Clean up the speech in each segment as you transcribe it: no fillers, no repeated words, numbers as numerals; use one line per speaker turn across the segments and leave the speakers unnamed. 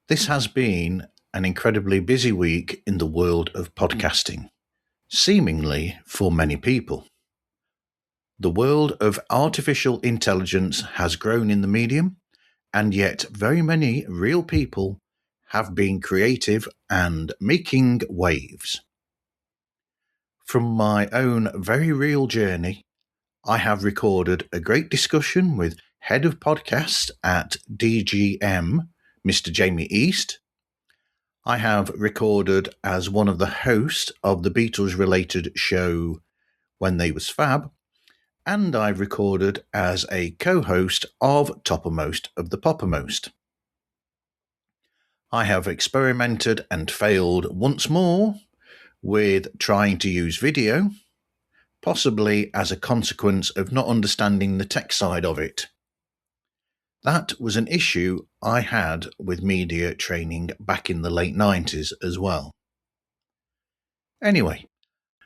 This has been an incredibly busy week in the world of podcasting, seemingly for many people. The world of artificial intelligence has grown in the medium, and yet very many real people have been creative and making waves. From my own very real journey, I have recorded a great discussion with Head of Podcast at DGM, Mr. Jamie East. I have recorded as one of the hosts of the Beatles-related show When They Was Fab, and I've recorded as a co-host of Toppermost of the Poppermost. I have experimented and failed once more with trying to use video, possibly as a consequence of not understanding the tech side of it. That was an issue I had with media training back in the late 90s as well. Anyway,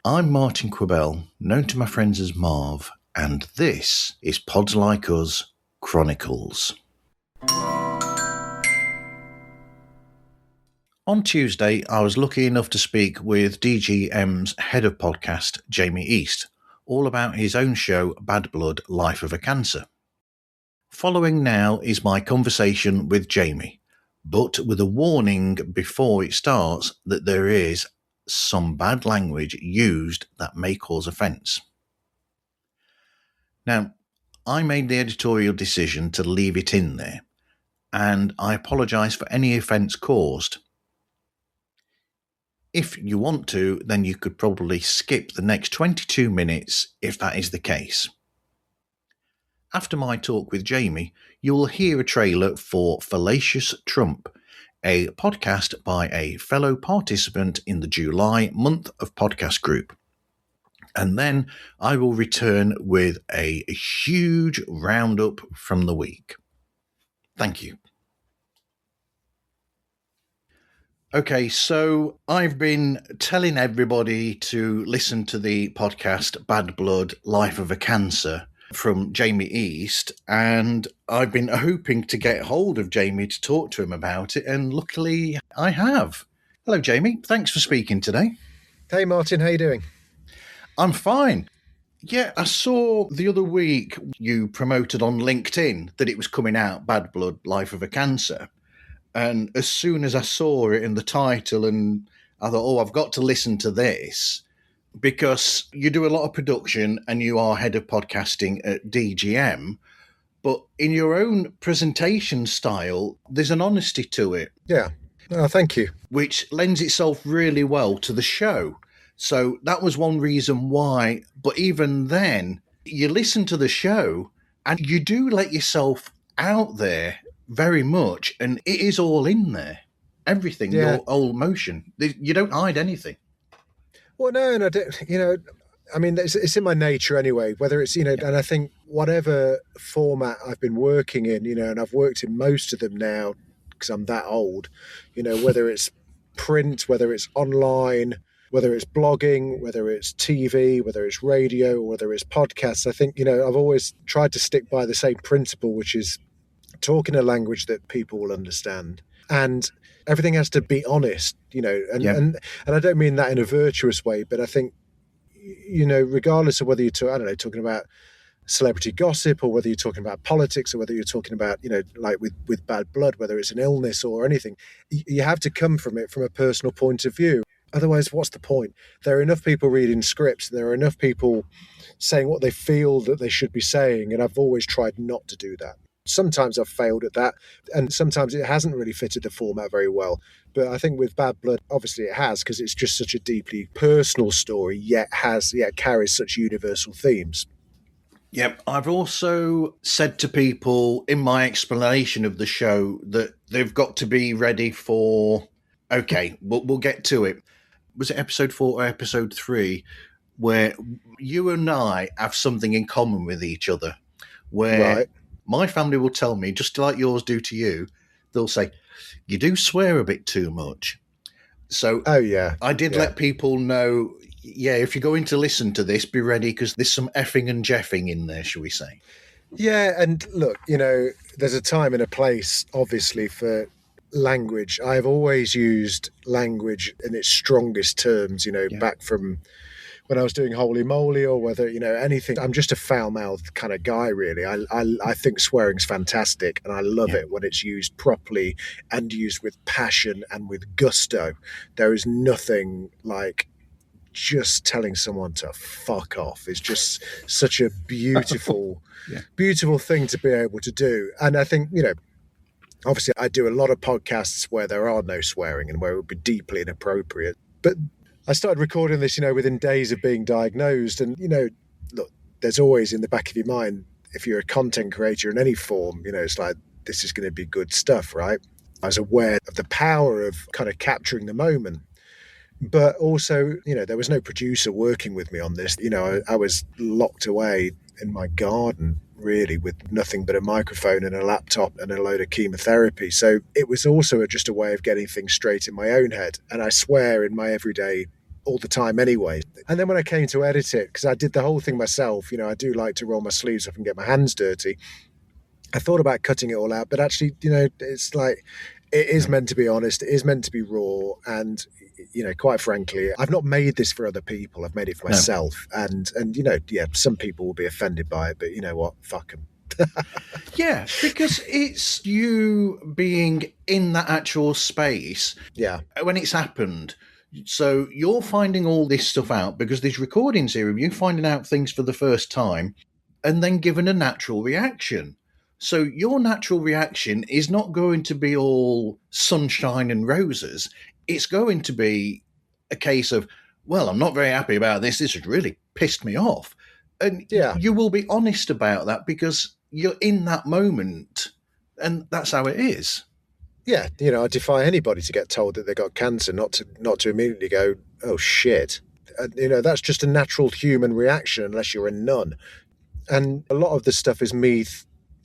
I'm Martin Quibell, known to my friends as Marv, and this is Pods Like Us Chronicles. On Tuesday, I was lucky enough to speak with DGM's head of podcast, Jamie East, all about his own show, Bad Blood, Life of a Cancer. Following now is my conversation with Jamie, but with a warning before it starts that there is some bad language used that may cause offence. Now, I made the editorial decision to leave it in there, and I apologise for any offence caused. If you want to, then you could probably skip the next 22 minutes if that is the case. After my talk with Jamie, you will hear a trailer for Fallacious Trump, a podcast by a fellow participant in the July month of podcast group. And then I will return with a huge roundup from the week. Thank you. Okay, so I've been telling everybody to listen to the podcast Bad Blood, Life of a Cancer from Jamie East, and I've been hoping to get hold of Jamie to talk to him about it, and luckily I have. Hello, Jamie. Thanks for speaking today.
Hey, Martin. How you doing?
I'm fine. Yeah, I saw the other week you promoted on LinkedIn that it was coming out, Bad Blood, Life of a Cancer. And as soon as I saw it in the title, and I thought, I've got to listen to this, because you do a lot of production and you are head of podcasting at DGM, but in your own presentation style, there's an honesty to it.
Yeah. Oh, thank you.
Which lends itself really well to the show. So that was one reason why. But even then, you listen to the show and you do let yourself out there very much, and it is all in there. Everything, your whole motion. You don't hide anything.
Well, no, and I don't, I mean, it's in my nature anyway, whether it's, and I think whatever format I've been working in, and I've worked in most of them now because I'm that old, whether it's print, whether it's online, whether it's blogging, whether it's TV, whether it's radio, whether it's podcasts, I think, I've always tried to stick by the same principle, which is talk in a language that people will understand. And everything has to be honest, and I don't mean that in a virtuous way, but I think, regardless of whether you're talking about celebrity gossip, or whether you're talking about politics, or whether you're talking about, like with Bad Blood, whether it's an illness or anything, you have to come from it from a personal point of view. Otherwise, what's the point? There are enough people reading scripts. There are enough people saying what they feel that they should be saying. And I've always tried not to do that. Sometimes I've failed at that, and sometimes it hasn't really fitted the format very well. But I think with Bad Blood, obviously it has, because it's just such a deeply personal story, yet carries such universal themes.
Yep. I've also said to people in my explanation of the show that they've got to be ready for, okay, we'll get to it. Was it episode 4 or episode 3 where you and I have something in common with each other, where... Right. My family will tell me, just like yours do to you, they'll say, you do swear a bit too much. So I did let people know, if you're going to listen to this, be ready, because there's some effing and jeffing in there, shall we say.
Yeah, and look, there's a time and a place, obviously, for language. I've always used language in its strongest terms, back from when I was doing Holy Moly or whether, anything. I'm just a foul-mouthed kind of guy, really. I think swearing's fantastic, and I love it when it's used properly and used with passion and with gusto. There is nothing like just telling someone to fuck off. Is just such a beautiful, beautiful thing to be able to do. And I think, obviously I do a lot of podcasts where there are no swearing and where it would be deeply inappropriate. But I started recording this, within days of being diagnosed. And, look, there's always in the back of your mind, if you're a content creator in any form, it's like, this is going to be good stuff, right? I was aware of the power of kind of capturing the moment. But also, there was no producer working with me on this. I was locked away in my garden, really, with nothing but a microphone and a laptop and a load of chemotherapy. So it was also just a way of getting things straight in my own head. And I swear in my everyday all the time anyway. And then when I came to edit it, because I did the whole thing myself, I do like to roll my sleeves up and get my hands dirty. I thought about cutting it all out, but actually, it's like, it is meant to be honest. It is meant to be raw. And, quite frankly, I've not made this for other people. I've made it for myself. And some people will be offended by it, but you know what? Fuck them.
Yeah, because it's you being in that actual space.
Yeah.
When it's happened. So you're finding all this stuff out because there's recordings here of you finding out things for the first time and then given a natural reaction. So your natural reaction is not going to be all sunshine and roses. It's going to be a case of, well, I'm not very happy about this. This has really pissed me off. And you will be honest about that because you're in that moment and that's how it is.
Yeah, I defy anybody to get told that they got cancer, not to immediately go, oh shit. That's just a natural human reaction unless you're a nun. And a lot of the stuff is me,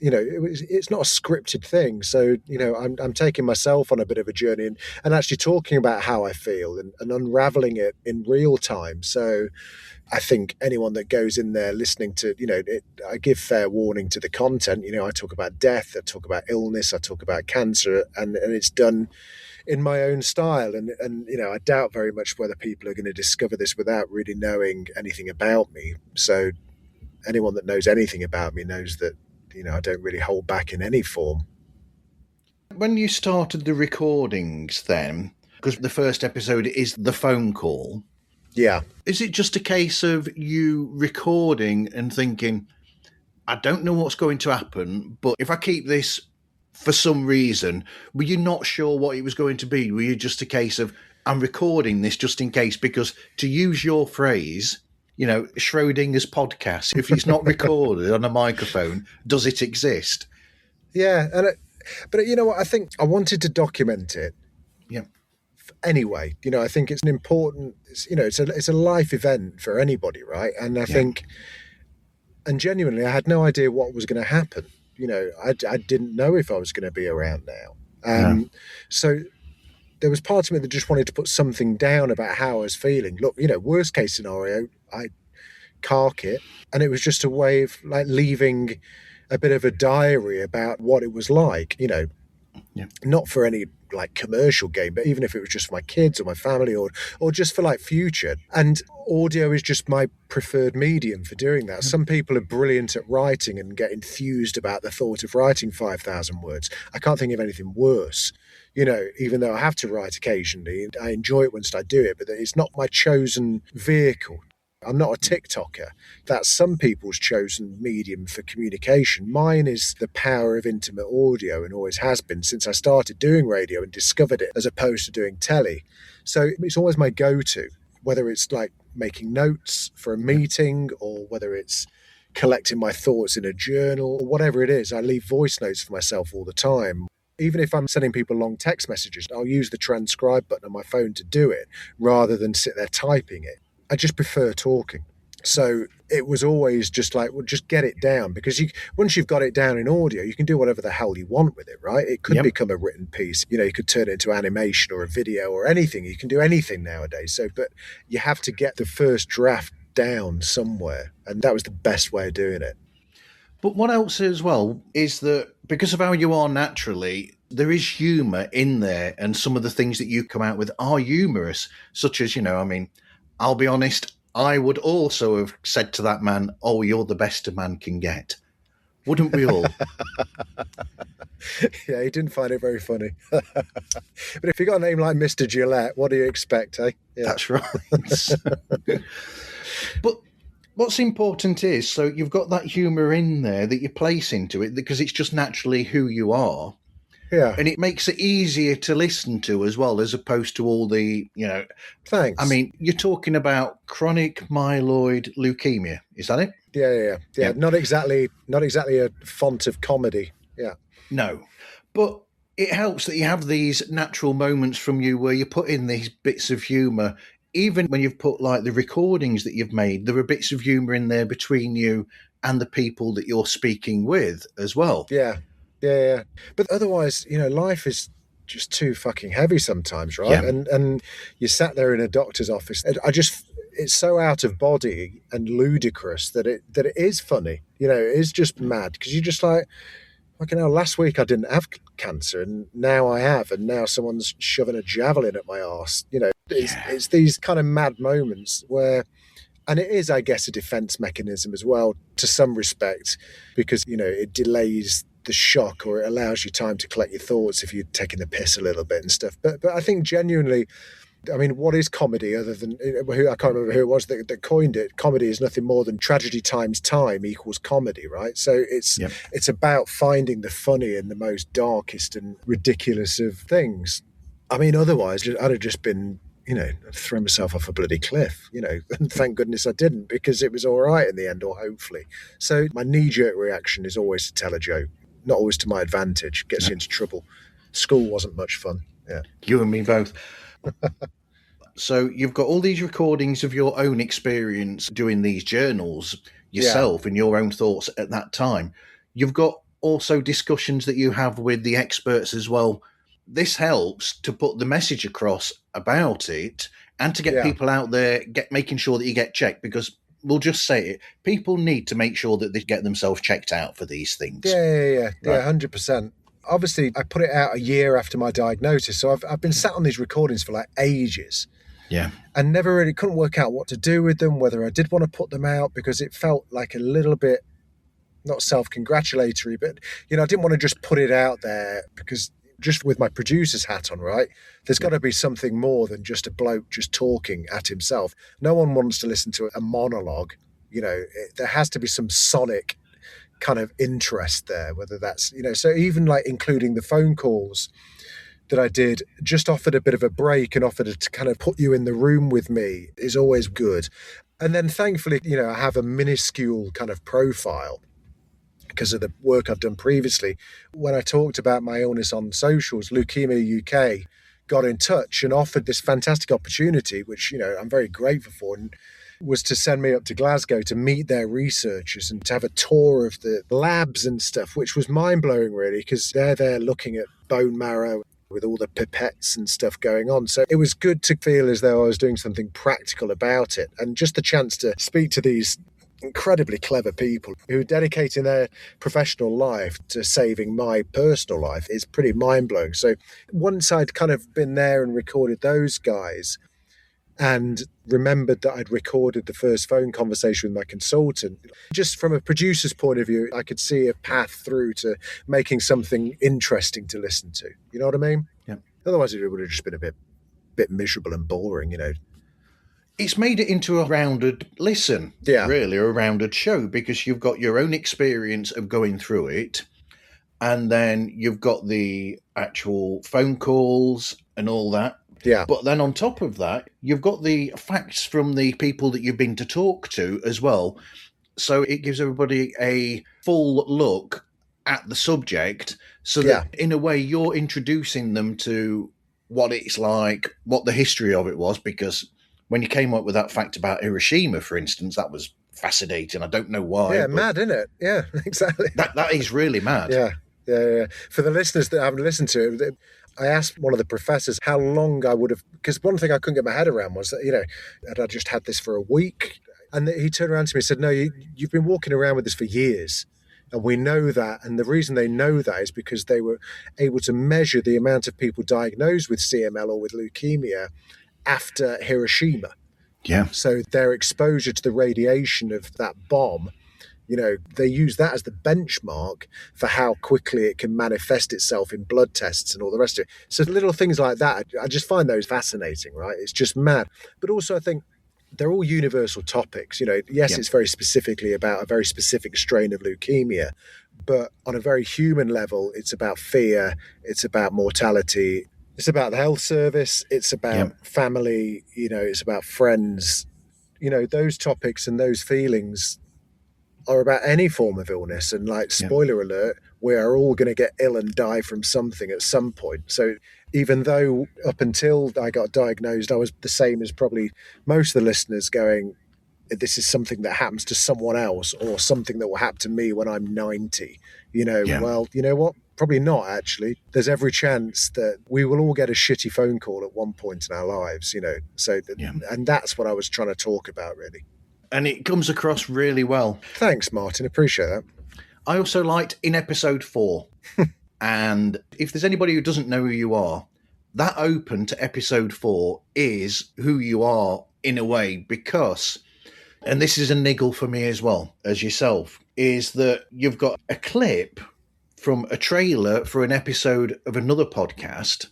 it's not a scripted thing. So, I'm taking myself on a bit of a journey and actually talking about how I feel and unraveling it in real time. So I think anyone that goes in there listening to, I give fair warning to the content. I talk about death, I talk about illness, I talk about cancer, and it's done in my own style. And I doubt very much whether people are going to discover this without really knowing anything about me. So anyone that knows anything about me knows that, I don't really hold back in any form.
When you started the recordings then, because the first episode is the phone call.
Yeah.
Is it just a case of you recording and thinking, I don't know what's going to happen, but if I keep this for some reason, were you not sure what it was going to be? Were you just a case of, I'm recording this just in case? Because to use your phrase, Schrodinger's podcast, if it's not recorded on a microphone, does it exist?
Yeah. But you know what? I think I wanted to document it.
Yeah.
Anyway, I think it's an important, it's a life event for anybody, right? And I think, and genuinely, I had no idea what was going to happen. I didn't know if I was going to be around now. So there was part of me that just wanted to put something down about how I was feeling. Look, worst case scenario, I cark it, and it was just a way of like leaving a bit of a diary about what it was like, not for any like commercial gain, but even if it was just for my kids or my family or just for like future. And audio is just my preferred medium for doing that. Some people are brilliant at writing and get enthused about the thought of writing 5,000 words. I can't think of anything worse. Even though I have to write occasionally, I enjoy it once I do it, but it's not my chosen vehicle. I'm not a TikToker. That's some people's chosen medium for communication. Mine is the power of intimate audio and always has been since I started doing radio and discovered it as opposed to doing telly. So it's always my go-to, whether it's like making notes for a meeting or whether it's collecting my thoughts in a journal or whatever it is. I leave voice notes for myself all the time. Even if I'm sending people long text messages, I'll use the transcribe button on my phone to do it rather than sit there typing it. I just prefer talking. So it was always just like, well, just get it down, because once you've got it down in audio, you can do whatever the hell you want with it, right? It could become a written piece. You could turn it into animation or a video or anything. You can do anything nowadays. So, but you have to get the first draft down somewhere. And that was the best way of doing it.
But what else as well is that because of how you are naturally, there is humour in there, and some of the things that you come out with are humorous, such as, I'll be honest, I would also have said to that man, "Oh, you're the best a man can get." Wouldn't we all?
Yeah, he didn't find it very funny. But if you got a name like Mr. Gillette, what do you expect, eh? Yeah.
That's right. But what's important is, so you've got that humour in there that you place into it because it's just naturally who you are.
Yeah.
And it makes it easier to listen to as well, as opposed to all the,
Thanks.
I mean, you're talking about chronic myeloid leukemia. Is that it?
Yeah. Not exactly a font of comedy. Yeah.
No. But it helps that you have these natural moments from you where you put in these bits of humour. Even when you've put like the recordings that you've made, there are bits of humour in there between you and the people that you're speaking with as well.
Yeah. But otherwise, life is just too fucking heavy sometimes, right?
Yeah.
And you sat there in a doctor's office. It's so out of body and ludicrous that it is funny. It is just mad because you're just like, fucking hell, last week I didn't have cancer and now I have, and now someone's shoving a javelin at my arse. It's these kind of mad moments where, and it is, I guess, a defense mechanism as well to some respect, because, it delays the shock, or it allows you time to collect your thoughts if you're taking the piss a little bit and stuff. But I think genuinely, I mean, what is comedy other than, I can't remember who it was that coined it. Comedy is nothing more than tragedy times time equals comedy, right? So it's about finding the funny in the most darkest and ridiculous of things. I mean, otherwise, I'd have just been, throw myself off a bloody cliff, and thank goodness I didn't, because it was all right in the end, or hopefully. So my knee-jerk reaction is always to tell a joke, not always to my advantage, gets you into trouble. School wasn't much fun. Yeah.
You and me both. So you've got all these recordings of your own experience doing these journals yourself and your own thoughts at that time. You've got also discussions that you have with the experts as well. This helps to put the message across about it and to get people out there, making sure that you get checked, because we'll just say it, people need to make sure that they get themselves checked out for these things.
Yeah, 100%. Obviously, I put it out a year after my diagnosis, so I've been sat on these recordings for like ages.
Yeah.
And never really couldn't work out what to do with them, whether I did want to put them out, because it felt like a little bit, not self-congratulatory, but, I didn't want to just put it out there, because just with my producer's hat on, right, there's got to be something more than just a bloke just talking at himself. No one wants to listen to a monologue. There has to be some sonic kind of interest there, whether that's, so even like including the phone calls that I did, just offered a bit of a break and offered to kind of put you in the room with me is always good. And then thankfully, I have a minuscule kind of profile because of the work I've done previously. When I talked about my illness on socials, Leukaemia UK got in touch and offered this fantastic opportunity, which, I'm very grateful for, and was to send me up to Glasgow to meet their researchers and to have a tour of the labs and stuff, which was mind-blowing, really, because they're there looking at bone marrow with all the pipettes and stuff going on. So it was good to feel as though I was doing something practical about it. And just the chance to speak to these incredibly clever people who are dedicating their professional life to saving my personal life is pretty mind-blowing. So once I'd kind of been there and recorded those guys and remembered that I'd recorded the first phone conversation with my consultant, just from a producer's point of view, I could see a path through to making something interesting to listen to. You know what I mean?
Yeah.
Otherwise, it would have just been a bit miserable and boring,
It's made it into a rounded listen, really, a rounded show, because you've got your own experience of going through it, and then you've got the actual phone calls and all that.
Yeah.
But then on top of that, you've got the facts from the people that you've been to talk to as well. So it gives everybody a full look at the subject, so that in a way you're introducing them to what it's like, what the history of it was, because when you came up with that fact about Hiroshima, for instance, that was fascinating. I don't know why.
Yeah, mad, isn't it? Yeah, exactly.
That is really mad.
Yeah. For the listeners that haven't listened to it, I asked one of the professors how long I would have, because one thing I couldn't get my head around was that, that I just had this for a week. And he turned around to me and said, no, you've been walking around with this for years. And we know that. And the reason they know that is because they were able to measure the amount of people diagnosed with CML or with leukemia after Hiroshima.
Yeah.
So their exposure to the radiation of that bomb, they use that as the benchmark for how quickly it can manifest itself in blood tests and all the rest of it. So little things like that, I just find those fascinating, right? It's just mad. But also I think they're all universal topics. Yes, It's very specifically about a very specific strain of leukemia, but on a very human level, it's about fear, it's about mortality, it's about the health service, it's about family, it's about friends. Those topics and those feelings are about any form of illness. And spoiler alert, we are all going to get ill and die from something at some point. So even though up until I got diagnosed, I was the same as probably most of the listeners, going, this is something that happens to someone else or something that will happen to me when I'm 90. Well, you know what? Probably not, actually. There's every chance that we will all get a shitty phone call at one point in our lives, and that's what I was trying to talk about, really.
And it comes across really well.
Thanks, Martin. Appreciate that.
I also liked in episode 4, and if there's anybody who doesn't know who you are, that open to episode 4 is who you are in a way, because, and this is a niggle for me as well as yourself, is that you've got a clip from a trailer for an episode of another podcast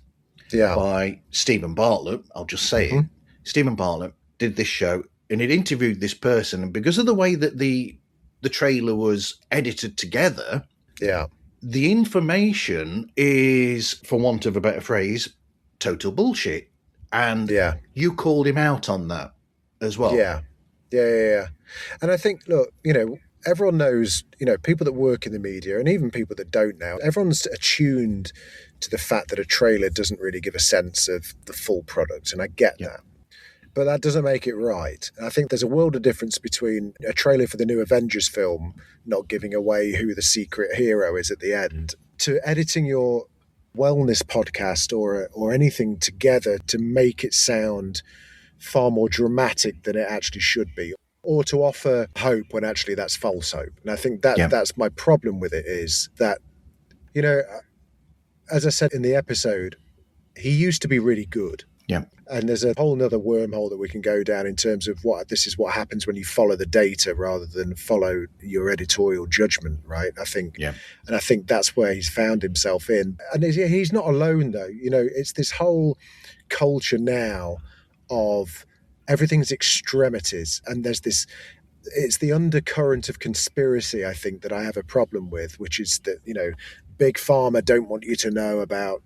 by Stephen Bartlett. I'll just say it. Stephen Bartlett did this show, and it interviewed this person, and because of the way that the trailer was edited together, the information is, for want of a better phrase, total bullshit. And you called him out on that as well.
Yeah. And I think, look, everyone knows, people that work in the media and even people that don't now, everyone's attuned to the fact that a trailer doesn't really give a sense of the full product. And I get that. But that doesn't make it right. And I think there's a world of difference between a trailer for the new Avengers film not giving away who the secret hero is at the end, to editing your wellness podcast or anything together to make it sound far more dramatic than it actually should be, or to offer hope when actually that's false hope. And I think that's my problem with it, is that, as I said in the episode, he used to be really good.
Yeah.
And there's a whole nother wormhole that we can go down in terms of this is what happens when you follow the data rather than follow your editorial judgment, right? I think, and I think that's where he's found himself in. And he's not alone, though. It's this whole culture now of everything's extremities, and there's this. It's the undercurrent of conspiracy, I think, that I have a problem with, which is that, big pharma don't want you to know about,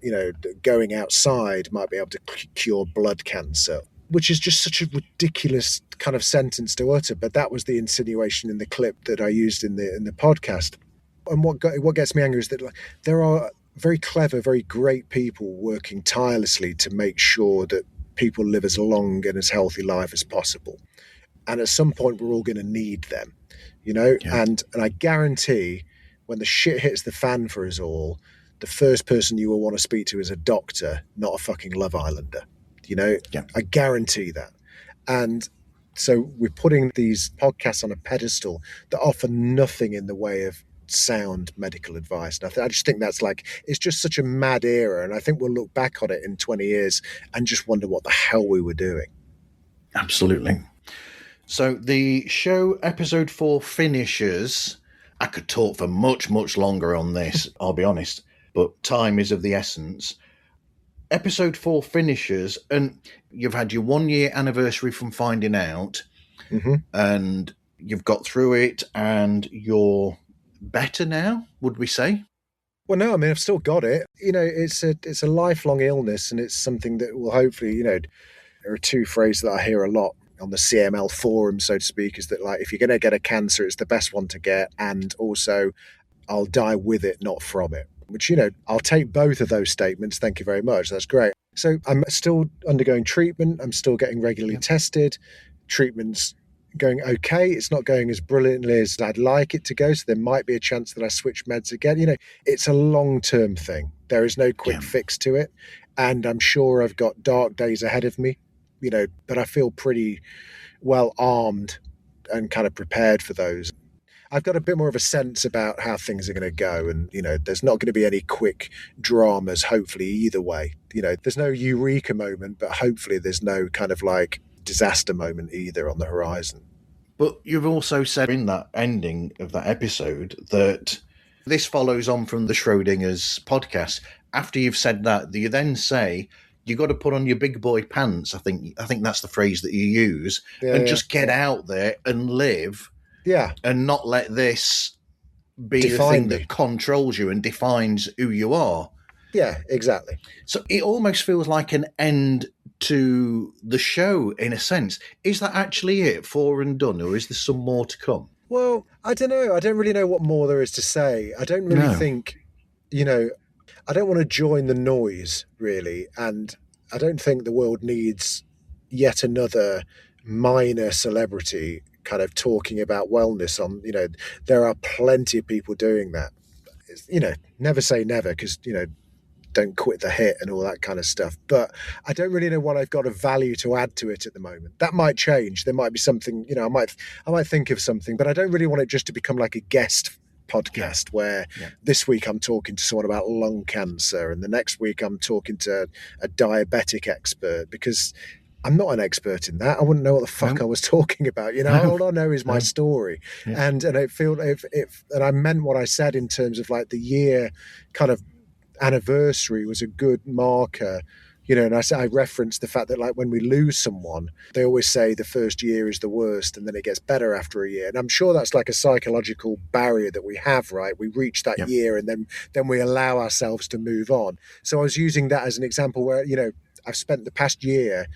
going outside might be able to cure blood cancer, which is just such a ridiculous kind of sentence to utter. But that was the insinuation in the clip that I used in the podcast. And what gets me angry is that there are very clever, very great people working tirelessly to make sure that people live as long and as healthy life as possible. And at some point, we're all going to need them, and I guarantee when the shit hits the fan for us all, the first person you will want to speak to is a doctor, not a fucking Love Islander. I guarantee that. And so we're putting these podcasts on a pedestal that offer nothing in the way of sound medical advice. And I just think that's it's just such a mad era. And I think we'll look back on it in 20 years and just wonder what the hell we were doing.
Absolutely. So the show episode 4 finishes. I could talk for much, much longer on this, I'll be honest, but time is of the essence. Episode 4 finishes, and you've had your 1-year anniversary from finding out, and you've got through it, and you're better now, would we say?
Well, no, I mean, I've still got it. It's a lifelong illness, and it's something that will hopefully, there are two phrases that I hear a lot on the CML forum, so to speak, is that if you're going to get a cancer, it's the best one to get, and also I'll die with it, not from it, which, I'll take both of those statements. Thank you very much. That's great. So I'm still undergoing treatment. I'm still getting regularly tested. Treatment's going okay. It's not going as brilliantly as I'd like it to go, so there might be a chance that I switch meds again. It's a long-term thing. There is no quick fix to it, and I'm sure I've got dark days ahead of me. But I feel pretty well armed and kind of prepared for those. I've got a bit more of a sense about how things are going to go. And, there's not going to be any quick dramas, hopefully, either way. There's no eureka moment, but hopefully there's no kind of like disaster moment either on the horizon.
But you've also said in that ending of that episode that this follows on from the Schrodinger's podcast. After you've said that, you then say you got to put on your big boy pants. I think that's the phrase that you use, just get out there and live.
Yeah,
and not let this be the thing that controls you and defines who you are.
Yeah, exactly.
So it almost feels like an end to the show in a sense. Is that actually it, for and done, or is there some more to come?
Well, I don't know. I don't really know what more there is to say. I don't really think, I don't want to join the noise, really. And I don't think the world needs yet another minor celebrity kind of talking about wellness on, there are plenty of people doing that. Never say never, because, don't quit the hit and all that kind of stuff. But I don't really know what I've got of value to add to it at the moment. That might change. There might be something, I might think of something, but I don't really want it just to become like a guest podcast where this week I'm talking to someone about lung cancer and the next week I'm talking to a diabetic expert, because I'm not an expert in that. I wouldn't know what the fuck I was talking about. All I know is my story. Yeah. And it feel and I meant what I said in terms of like the year kind of anniversary was a good marker. And I referenced the fact that like when we lose someone, they always say the first year is the worst and then it gets better after a year. And I'm sure that's like a psychological barrier that we have, right? We reach that year and then we allow ourselves to move on. So I was using that as an example where, I've spent the past year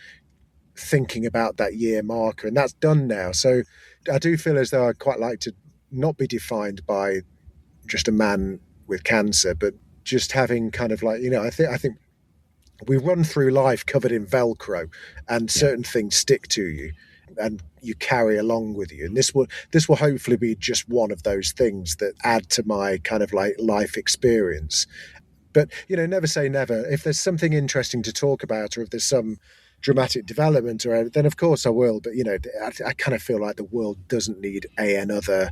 thinking about that year marker, and that's done now. So I do feel as though I'd quite like to not be defined by just a man with cancer, but just having kind of like, I think we run through life covered in Velcro, and certain things stick to you and you carry along with you. And this will hopefully be just one of those things that add to my kind of like life experience. But, never say never. If there's something interesting to talk about, or if there's some dramatic development, or then of course I will. But I kind of feel like the world doesn't need another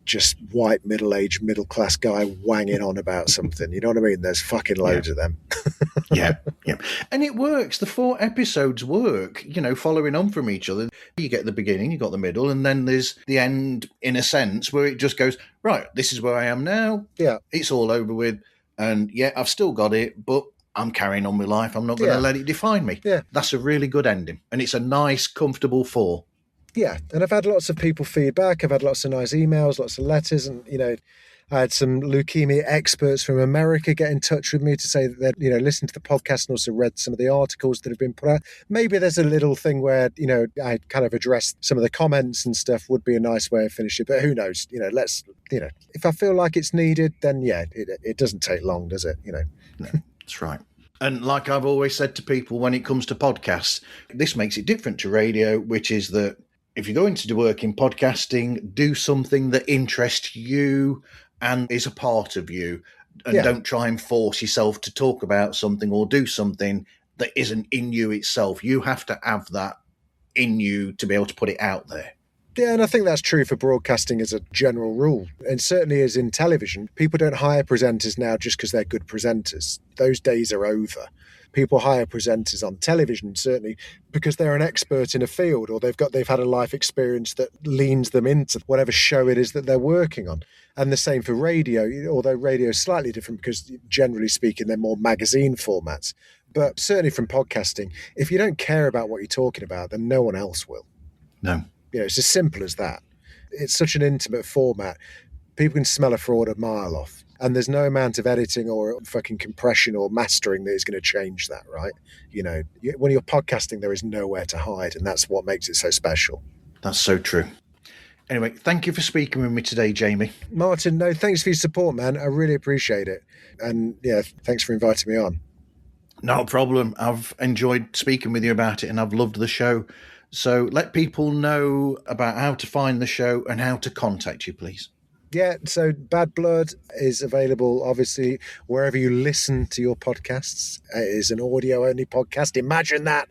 just white middle-aged middle-class guy wanging on about something. You know what I mean? There's fucking loads of them.
Yeah. And it works. The 4 episodes work, following on from each other. You get the beginning, you got the middle, and then there's the end, in a sense, where it just goes, right, this is where I am now.
Yeah.
It's all over with. And I've still got it, but I'm carrying on with life. I'm not going to let it define me.
Yeah.
That's a really good ending. And it's a nice, comfortable 4.
Yeah. And I've had lots of people feedback. I've had lots of nice emails, lots of letters. And, I had some leukemia experts from America get in touch with me to say that they'd, listened to the podcast and also read some of the articles that have been put out. Maybe there's a little thing where, I kind of addressed some of the comments and stuff would be a nice way of finishing. But who knows? If I feel like it's needed, then it doesn't take long, does it?
No, that's right. And like I've always said to people when it comes to podcasts, this makes it different to radio, which is that if you're going to do work in podcasting, do something that interests you and is a part of you, and don't try and force yourself to talk about something or do something that isn't in you itself. You have to have that in you to be able to put it out there.
Yeah, and I think that's true for broadcasting as a general rule. And certainly as in television, people don't hire presenters now just because they're good presenters. Those days are over. People hire presenters on television, certainly, because they're an expert in a field, or they've had a life experience that leans them into whatever show it is that they're working on. And the same for radio, although radio is slightly different because generally speaking, they're more magazine formats. But certainly from podcasting, if you don't care about what you're talking about, then no one else will.
No.
It's as simple as that. It's such an intimate format. People can smell a fraud a mile off. And there's no amount of editing or fucking compression or mastering that is going to change that, right? When you're podcasting, there is nowhere to hide. And that's what makes it so special.
That's so true. Anyway, thank you for speaking with me today, Jamie.
Martin, no, thanks for your support, man. I really appreciate it. And thanks for inviting me on.
No problem. I've enjoyed speaking with you about it and I've loved the show. So let people know about how to find the show and how to contact you, please.
Yeah, so Bad Blood is available, obviously, wherever you listen to your podcasts. It is an audio-only podcast. Imagine that.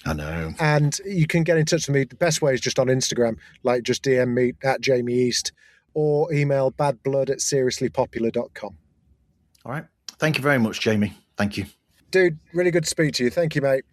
I know.
And you can get in touch with me. The best way is just on Instagram, like just DM me at Jamie East or email badblood@seriouslypopular.com.
All right. Thank you very much, Jamie. Thank you.
Dude, really good to speak to you. Thank you, mate.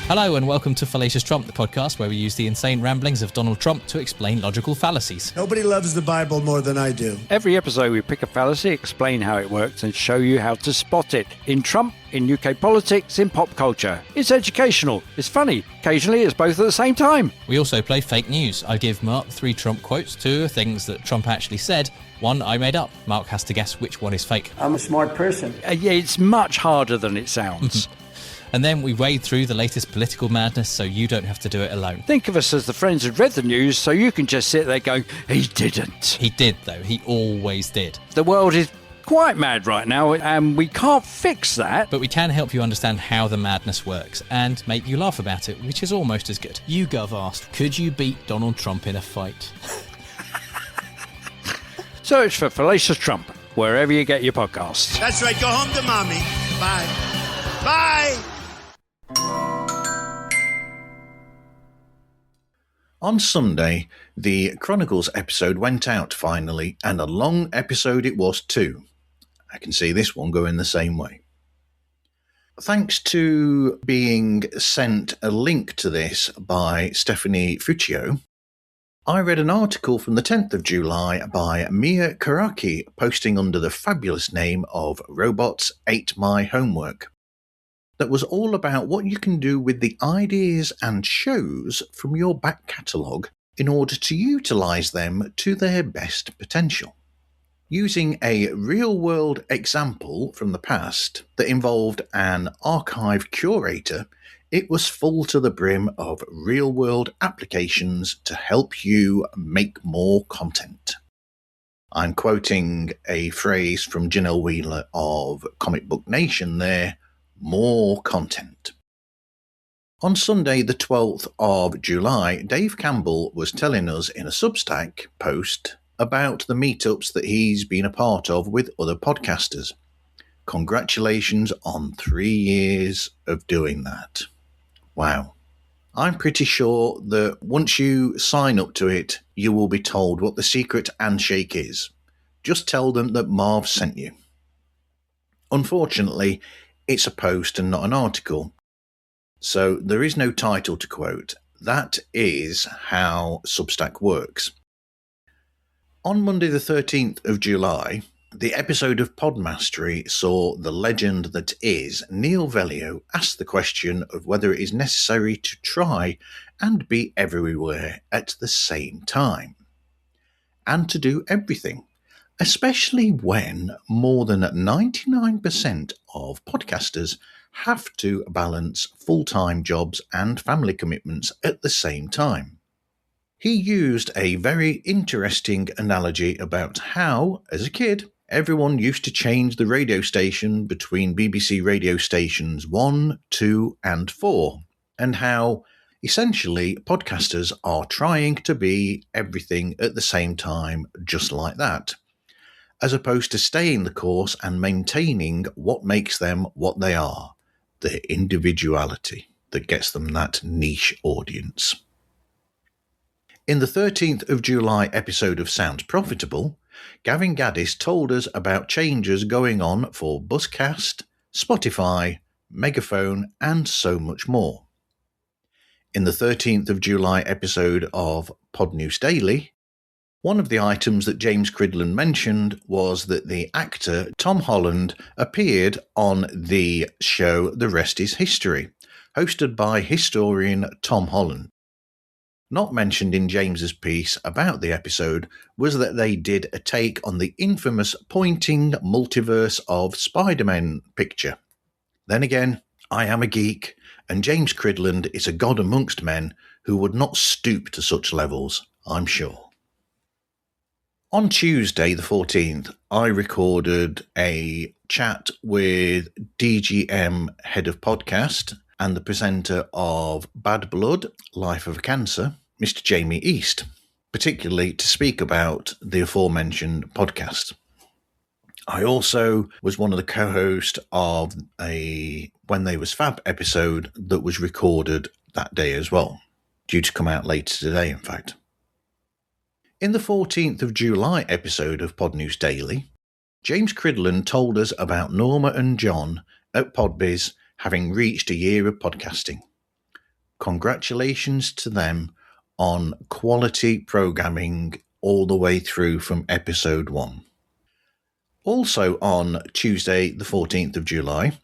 Hello and welcome to Fallacious Trump, the podcast where we use the insane ramblings of Donald Trump to explain logical fallacies.
Nobody loves the Bible more than I do.
Every episode we pick a fallacy, explain how it works and show you how to spot it. In Trump, in UK politics, in pop culture. It's educational, it's funny, occasionally it's both at the same time.
We also play fake news. I give Mark 3 Trump quotes, 2 are things that Trump actually said, 1 I made up. Mark has to guess which one is fake.
I'm a smart person.
Yeah, it's much harder than it sounds.
And then we wade through the latest political madness so you don't have to do it alone.
Think of us as the friends who read the news so you can just sit there going, he didn't.
He did, though. He always did.
The world is quite mad right now and we can't fix that.
But we can help you understand how the madness works and make you laugh about it, which is almost as good. YouGov asked, could you beat Donald Trump in a fight?
Search for Fallacious Trump wherever you get your podcasts.
That's right. Go home to mommy. Bye. Bye.
On Sunday, the Chronicles episode went out finally, and a long episode it was too. I can see this one going the same way. Thanks to being sent a link to this by Stephanie Fuccio, I read an article from the 10th of July by Mia Karaki posting under the fabulous name of Robots Ate My Homework. That was all about what you can do with the ideas and shows from your back catalogue in order to utilise them to their best potential. Using a real-world example from the past that involved an archive curator, it was full to the brim of real-world applications to help you make more content. I'm quoting a phrase from Janelle Wheeler of Comic Book Nation there, more content. On Sunday the 12th of July, Dave Campbell was telling us in a Substack post about the meetups that he's been a part of with other podcasters. Congratulations on 3 years of doing that. Wow. I'm pretty sure that once you sign up to it, you will be told what the secret handshake is. Just tell them that Marv sent you. Unfortunately, it's a post and not an article, so there is no title to quote. That is how Substack works. On Monday the 13th of July, the episode of Podmastery saw the legend that is Neil Velio ask the question of whether it is necessary to try and be everywhere at the same time, and to do everything. Especially when more than 99% of podcasters have to balance full-time jobs and family commitments at the same time. He used a very interesting analogy about how, as a kid, everyone used to change the radio station between BBC radio stations 1, 2 and 4, and how, essentially, podcasters are trying to be everything at the same time just like that, as opposed to staying the course and maintaining what makes them what they are, their individuality that gets them that niche audience. In the 13th of July episode of Sounds Profitable, Gavin Gaddis told us about changes going on for Buzzcast, Spotify, Megaphone and so much more. In the 13th of July episode of Pod News Daily, one of the items that James Cridland mentioned was that the actor Tom Holland appeared on the show The Rest is History, hosted by historian Tom Holland. Not mentioned in James's piece about the episode was that they did a take on the infamous pointing multiverse of Spider-Man picture. Then again, I am a geek, and James Cridland is a god amongst men who would not stoop to such levels, I'm sure. On Tuesday the 14th, I recorded a chat with DGM Head of Podcast and the presenter of Bad Blood, Life of a Cancer, Mr. Jamie East, particularly to speak about the aforementioned podcast. I also was one of the co-hosts of a When They Was Fab episode that was recorded that day as well, due to come out later today, in fact. In the 14th of July episode of Pod News Daily, James Cridland told us about Norma and John at Podbiz having reached a year of podcasting. Congratulations to them on quality programming all the way through from episode 1. Also on Tuesday, the 14th of July,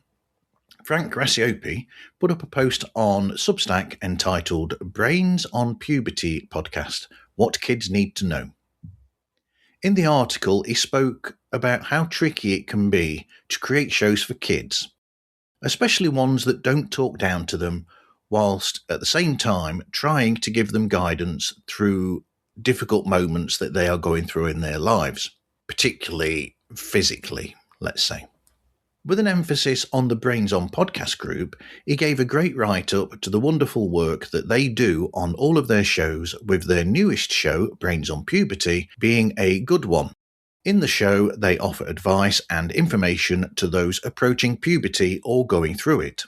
Frank Graciopi put up a post on Substack entitled Brains on Puberty Podcast, What Kids Need to Know. In the article, he spoke about how tricky it can be to create shows for kids, especially ones that don't talk down to them, whilst at the same time trying to give them guidance through difficult moments that they are going through in their lives, particularly physically, let's say. With an emphasis on the Brains on Podcast group, he gave a great write-up to the wonderful work that they do on all of their shows, with their newest show, Brains on Puberty, being a good one. In the show, they offer advice and information to those approaching puberty or going through it.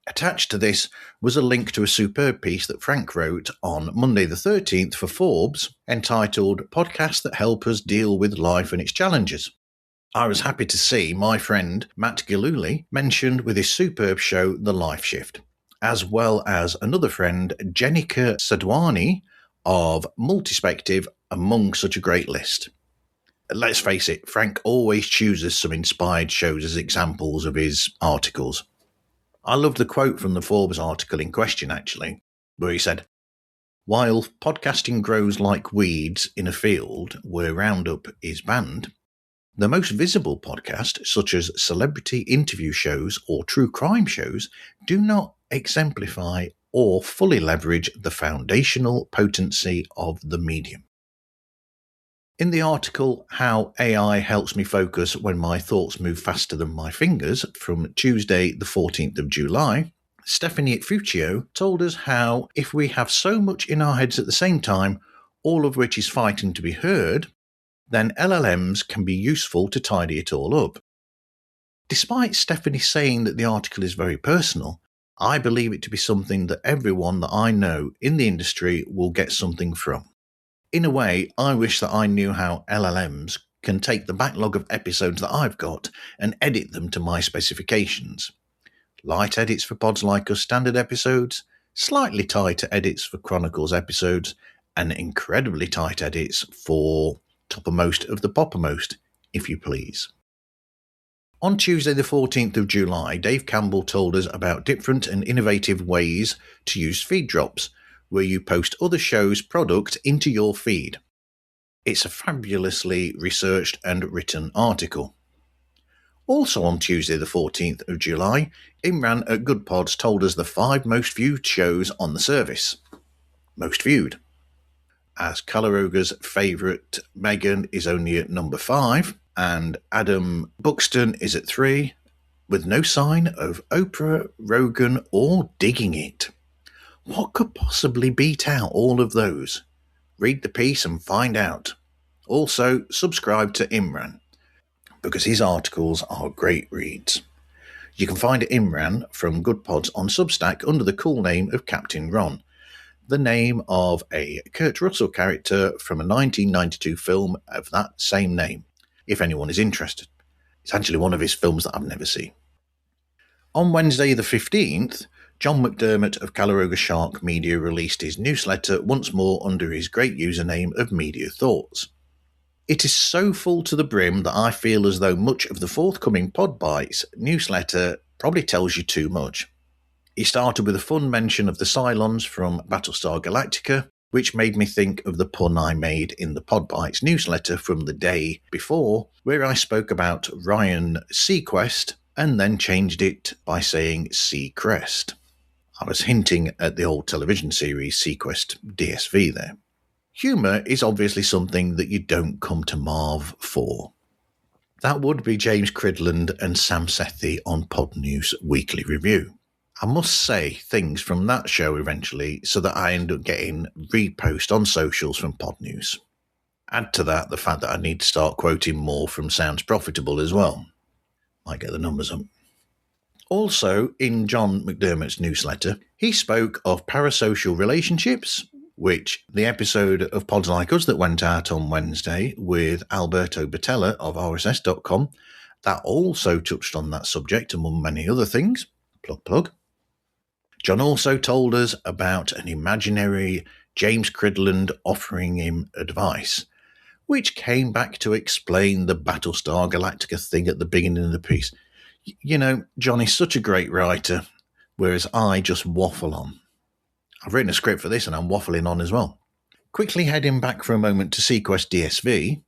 Attached to this was a link to a superb piece that Frank wrote on Monday the 13th for Forbes, entitled Podcasts That Help Us Deal with Life and Its Challenges. I was happy to see my friend Matt Gillooly mentioned with his superb show The Life Shift, as well as another friend, Jenica Sadwani of Multispective, among such a great list. Let's face it, Frank always chooses some inspired shows as examples of his articles. I love the quote from the Forbes article in question, actually, where he said, "While podcasting grows like weeds in a field where Roundup is banned, the most visible podcasts, such as celebrity interview shows or true crime shows, do not exemplify or fully leverage the foundational potency of the medium." In the article, How AI Helps Me Focus When My Thoughts Move Faster Than My Fingers, from Tuesday the 14th of July, Stephanie Fuccio told us how if we have so much in our heads at the same time, all of which is fighting to be heard, then LLMs can be useful to tidy it all up. Despite Stephanie saying that the article is very personal, I believe it to be something that everyone that I know in the industry will get something from. In a way, I wish that I knew how LLMs can take the backlog of episodes that I've got and edit them to my specifications. Light edits for Pods Like Us standard episodes, slightly tighter edits for Chronicles episodes, and incredibly tight edits for Toppermost of the Poppermost, if you please. On Tuesday the 14th of July, Dave Campbell told us about different and innovative ways to use feed drops, where you post other shows' product into your feed. It's a fabulously researched and written article. Also on Tuesday the 14th of July, Imran at Good Pods told us the 5 most viewed shows on the service. Most viewed. As Calaroga's favourite Meghan is only at number 5, and Adam Buxton is at 3, with no sign of Oprah, Rogan, or Digging It. What could possibly beat out all of those? Read the piece and find out. Also, subscribe to Imran, because his articles are great reads. You can find Imran from Good Pods on Substack under the cool name of Captain Ron, the name of a Kurt Russell character from a 1992 film of that same name, if anyone is interested. It's actually one of his films that I've never seen. On Wednesday the 15th, John McDermott of Calaroga Shark Media released his newsletter once more under his great username of Media Thoughts. It is so full to the brim that I feel as though much of the forthcoming Pod Bites newsletter probably tells you too much. He started with a fun mention of the Cylons from Battlestar Galactica, which made me think of the pun I made in the Pod Bites newsletter from the day before, where I spoke about Ryan Seacrest and then changed it by saying Seacrest. I was hinting at the old television series Sequest DSV there. Humour is obviously something that you don't come to Marv for. That would be James Cridland and Sam Sethi on Pod News Weekly Review. I must say things from that show eventually so that I end up getting repost on socials from Pod News. Add to that the fact that I need to start quoting more from Sounds Profitable as well. Might get the numbers up. Also, in John McDermott's newsletter, he spoke of parasocial relationships, which the episode of Pods Like Us that went out on Wednesday with Alberto Batella of RSS.com, that also touched on that subject among many other things. Plug, plug. John also told us about an imaginary James Cridland offering him advice, which came back to explain the Battlestar Galactica thing at the beginning of the piece. You know, John is such a great writer, whereas I just waffle on. I've written a script for this and I'm waffling on as well. Quickly heading back for a moment to Sequest DSV,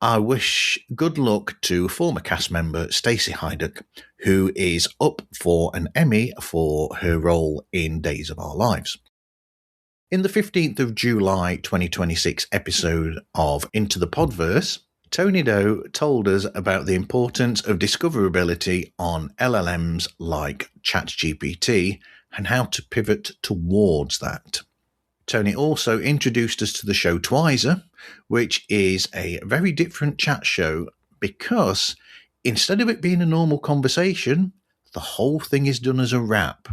I wish good luck to former cast member Stacey Hyduck, who is up for an Emmy for her role in Days of Our Lives. In the 15th of July 2026 episode of Into the Podverse, Tony Doe told us about the importance of discoverability on LLMs like ChatGPT and how to pivot towards that. Tony also introduced us to the show Twizer, which is a very different chat show because instead of it being a normal conversation, the whole thing is done as a rap.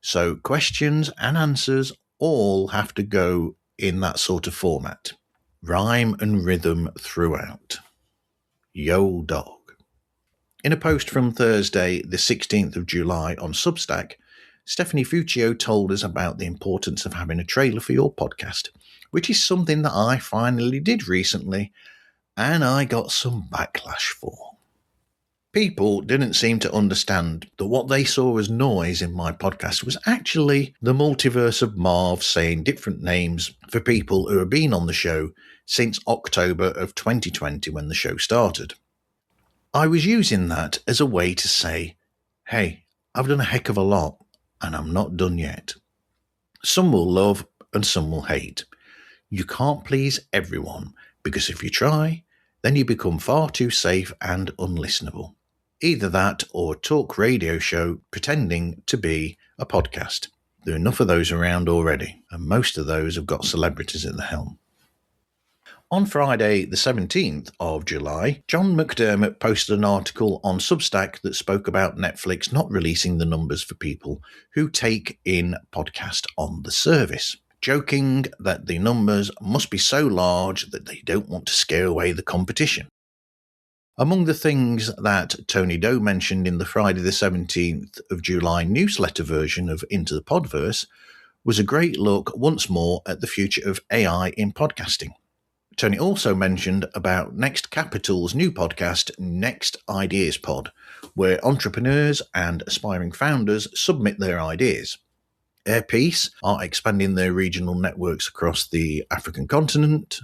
So questions and answers all have to go in that sort of format. Rhyme and rhythm throughout. Yo dog. In a post from Thursday, the 16th of July on Substack, Stephanie Fuccio told us about the importance of having a trailer for your podcast, which is something that I finally did recently, and I got some backlash for. People didn't seem to understand that what they saw as noise in my podcast was actually the multiverse of Marv saying different names for people who have been on the show since October of 2020 when the show started. I was using that as a way to say, hey, I've done a heck of a lot and I'm not done yet. Some will love and some will hate. You can't please everyone because if you try, then you become far too safe and unlistenable. Either that or a talk radio show pretending to be a podcast. There are enough of those around already, and most of those have got celebrities at the helm. On Friday, the 17th of July, John McDermott posted an article on Substack that spoke about Netflix not releasing the numbers for people who take in podcast on the service, joking that the numbers must be so large that they don't want to scare away the competition. Among the things that Tony Doe mentioned in the Friday the 17th of July newsletter version of Into the Podverse was a great look once more at the future of AI in podcasting. Tony also mentioned about Next Capital's new podcast, Next Ideas Pod, where entrepreneurs and aspiring founders submit their ideas. Airpiece are expanding their regional networks across the African continent.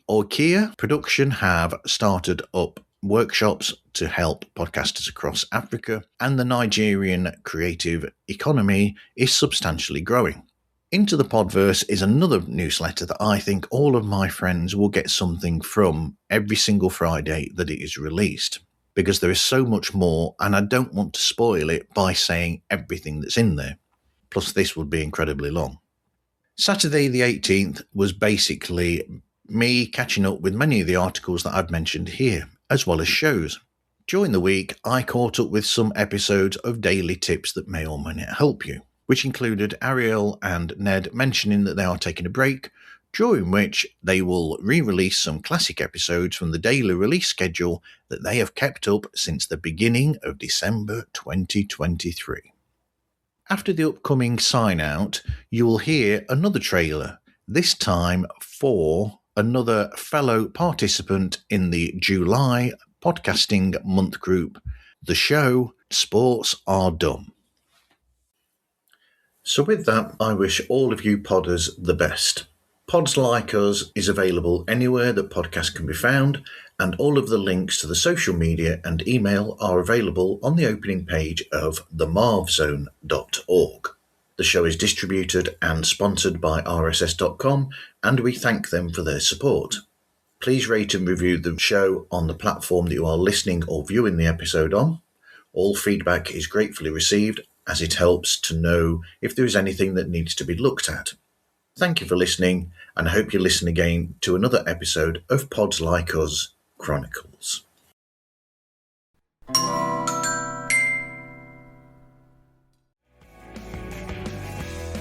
Oikea Production have started up workshops to help podcasters across Africa, and the Nigerian creative economy is substantially growing. Into the Podverse is another newsletter that I think all of my friends will get something from every single Friday that it is released, because there is so much more and I don't want to spoil it by saying everything that's in there. Plus this would be incredibly long. Saturday the 18th was basically me catching up with many of the articles that I've mentioned here, as well as shows. During the week, I caught up with some episodes of Daily Tips that may or may not help you, which included Ariel and Ned mentioning that they are taking a break, during which they will re-release some classic episodes from the daily release schedule that they have kept up since the beginning of December 2023. After the upcoming sign-out, you will hear another trailer, this time for another fellow participant in the July podcasting month group, the show Sports Are Dumb. So with that, I wish all of you podders the best. Pods Like Us is available anywhere that podcasts can be found, and all of the links to the social media and email are available on the opening page of themarvzone.org. The show is distributed and sponsored by RSS.com, and we thank them for their support. Please rate and review the show on the platform that you are listening or viewing the episode on. All feedback is gratefully received, as it helps to know if there is anything that needs to be looked at. Thank you for listening, and I hope you listen again to another episode of Pods Like Us Chronicles.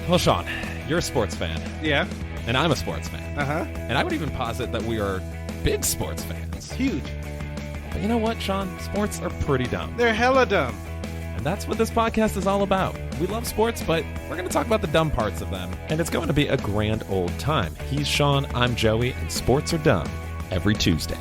Well, Sean, you're a sports fan.
Yeah.
And I'm a sports fan.
Uh-huh.
And I would even posit that we are big sports fans.
Huge.
But you know what, Sean? Sports are pretty dumb.
They're hella dumb.
And that's what this podcast is all about. We love sports, but we're going to talk about the dumb parts of them. And it's going to be a grand old time. He's Sean, I'm Joey, and sports are dumb every Tuesday.